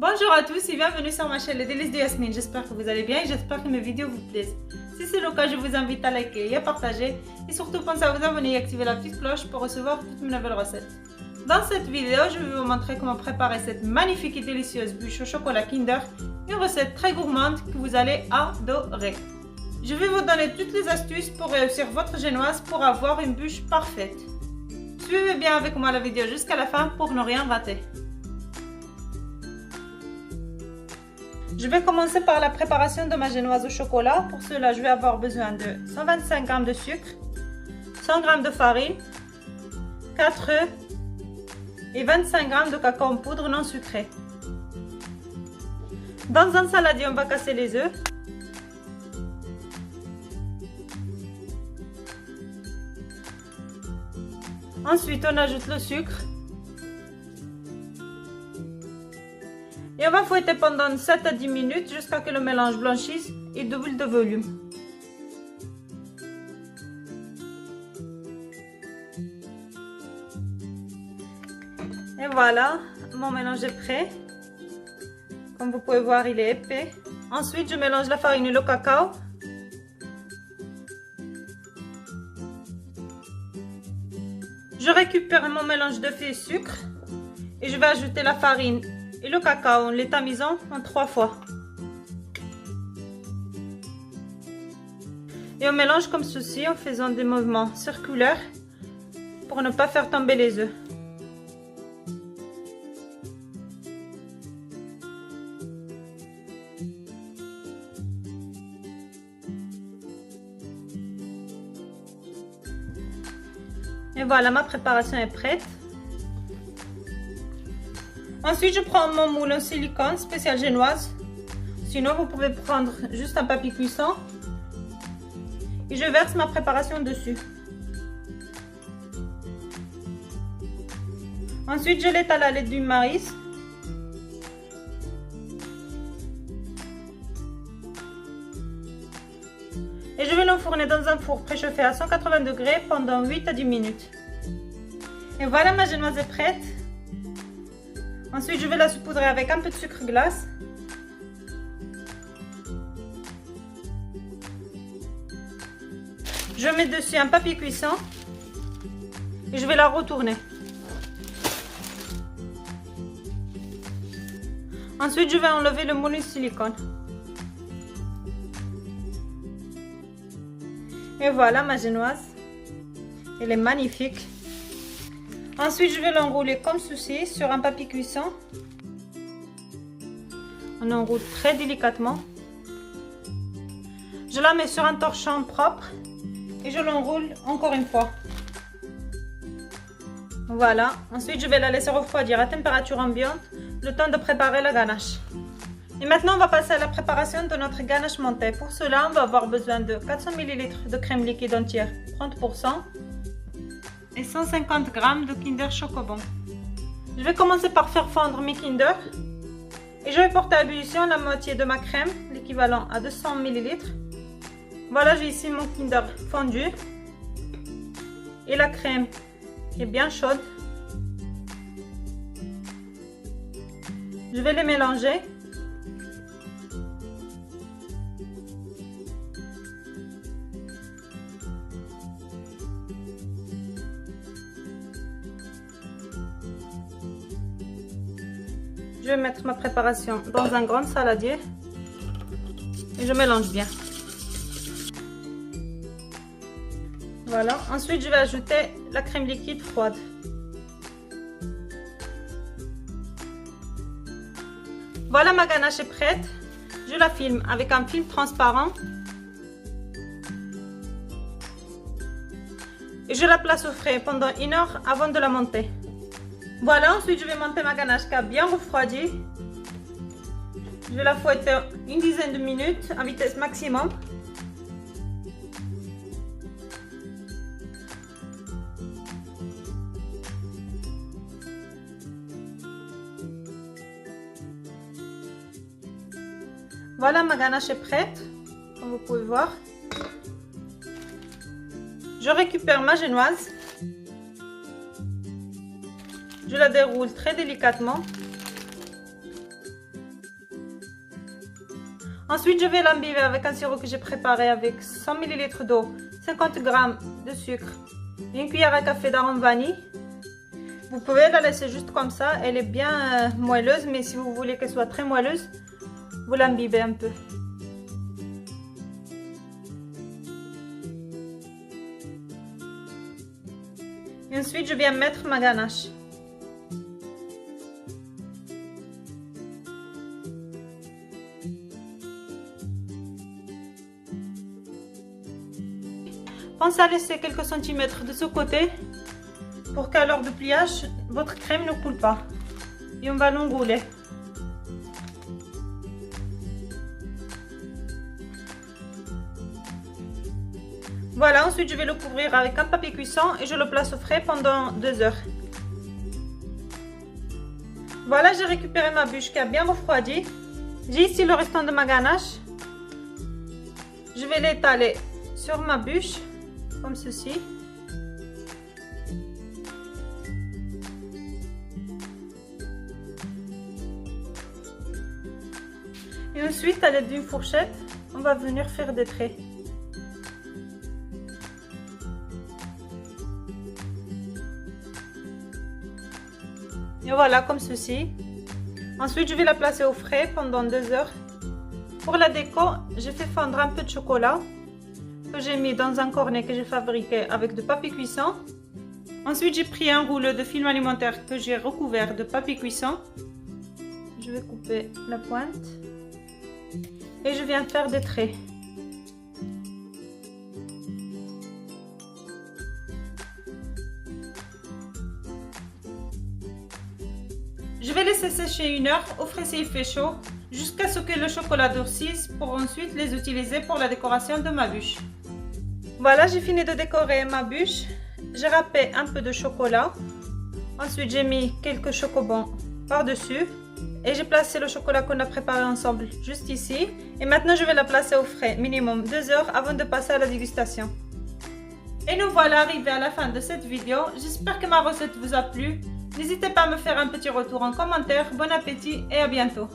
Bonjour à tous et bienvenue sur ma chaîne Les Délices de Yasmine. J'espère que vous allez bien et j'espère que mes vidéos vous plaisent. Si c'est le cas, je vous invite à liker et à partager. Et surtout, pensez à vous abonner et activer la petite cloche pour recevoir toutes mes nouvelles recettes. Dans cette vidéo, je vais vous montrer comment préparer cette magnifique et délicieuse bûche au chocolat Kinder. Une recette très gourmande que vous allez adorer. Je vais vous donner toutes les astuces pour réussir votre génoise pour avoir une bûche parfaite. Suivez bien avec moi la vidéo jusqu'à la fin pour ne rien rater. Je vais commencer par la préparation de ma génoise au chocolat. Pour cela, je vais avoir besoin de 125 g de sucre, 100 g de farine, 4 œufs et 25 g de cacao en poudre non sucré. Dans un saladier, on va casser les œufs. Ensuite, on ajoute le sucre. Et on va fouetter pendant 7 à 10 minutes jusqu'à ce que le mélange blanchisse et double de volume. Et voilà, mon mélange est prêt. Comme vous pouvez voir, il est épais. Ensuite, je mélange la farine et le cacao. Je récupère mon mélange d'œufs et sucre. Et je vais ajouter la farine et le cacao en les tamisant en 3 fois. Et on mélange comme ceci en faisant des mouvements circulaires pour ne pas faire tomber les œufs. Et voilà, ma préparation est prête. Ensuite, je prends mon moule en silicone spécial génoise. Sinon, vous pouvez prendre juste un papier cuisson. Et je verse ma préparation dessus. Ensuite, je l'étale à l'aide d'une maryse. Et je vais l'enfourner dans un four préchauffé à 180 degrés pendant 8 à 10 minutes. Et voilà, ma génoise est prête. Ensuite, je vais la saupoudrer avec un peu de sucre glace. Je mets dessus un papier cuisson et je vais la retourner. Ensuite, je vais enlever le moule en silicone. Et voilà ma génoise. Elle est magnifique. Ensuite, je vais l'enrouler comme ceci sur un papier cuisson. On enroule très délicatement. Je la mets sur un torchon propre et je l'enroule encore une fois. Voilà. Ensuite, je vais la laisser refroidir à température ambiante le temps de préparer la ganache. Et maintenant, on va passer à la préparation de notre ganache montée. Pour cela, on va avoir besoin de 400 ml de crème liquide entière 30%. Et 150 g de Kinder Chocobon. Je vais commencer par faire fondre mes Kinder. Et je vais porter à ébullition la moitié de ma crème, l'équivalent à 200 ml. Voilà, j'ai ici mon Kinder fondu. Et la crème qui est bien chaude. Je vais les mélanger. Je vais mettre ma préparation dans un grand saladier et je mélange bien. Voilà. Ensuite, je vais ajouter la crème liquide froide. Voilà, ma ganache est prête. Je la filme avec un film transparent et je la place au frais pendant 1 heure avant de la monter. Voilà, ensuite je vais monter ma ganache qui a bien refroidi. Je vais la fouetter une dizaine de minutes à vitesse maximum. Voilà, ma ganache est prête, comme vous pouvez voir. Je récupère ma génoise. Je la déroule très délicatement. Ensuite, je vais l'imbiber avec un sirop que j'ai préparé avec 100 ml d'eau, 50 g de sucre, une cuillère à café d'arôme vanille. Vous pouvez la laisser juste comme ça, elle est bien moelleuse, mais si vous voulez qu'elle soit très moelleuse, vous l'imbibez un peu. Et ensuite, je viens mettre ma ganache. Pensez à laisser quelques centimètres de ce côté pour qu'à l'heure de pliage, votre crème ne coule pas. Et on va l'enrouler. Voilà, ensuite je vais le couvrir avec un papier cuisson et je le place au frais pendant 2 heures. Voilà, j'ai récupéré ma bûche qui a bien refroidi. J'ai ici le restant de ma ganache. Je vais l'étaler sur ma bûche, comme ceci. Et ensuite, à l'aide d'une fourchette, on va venir faire des traits. Et voilà, comme ceci. Ensuite, je vais la placer au frais pendant 2 heures. Pour la déco, j'ai fait fondre un peu de chocolat que j'ai mis dans un cornet que j'ai fabriqué avec de papier cuisson. Ensuite, j'ai pris un rouleau de film alimentaire que j'ai recouvert de papier cuisson. Je vais couper la pointe et je viens faire des traits. Je vais laisser sécher 1 heure au frais s'il fait chaud jusqu'à ce que le chocolat durcisse pour ensuite les utiliser pour la décoration de ma bûche. Voilà, j'ai fini de décorer ma bûche. J'ai râpé un peu de chocolat. Ensuite, j'ai mis quelques chocobons par-dessus. Et j'ai placé le chocolat qu'on a préparé ensemble juste ici. Et maintenant, je vais la placer au frais minimum 2 heures avant de passer à la dégustation. Et nous voilà arrivés à la fin de cette vidéo. J'espère que ma recette vous a plu. N'hésitez pas à me faire un petit retour en commentaire. Bon appétit et à bientôt.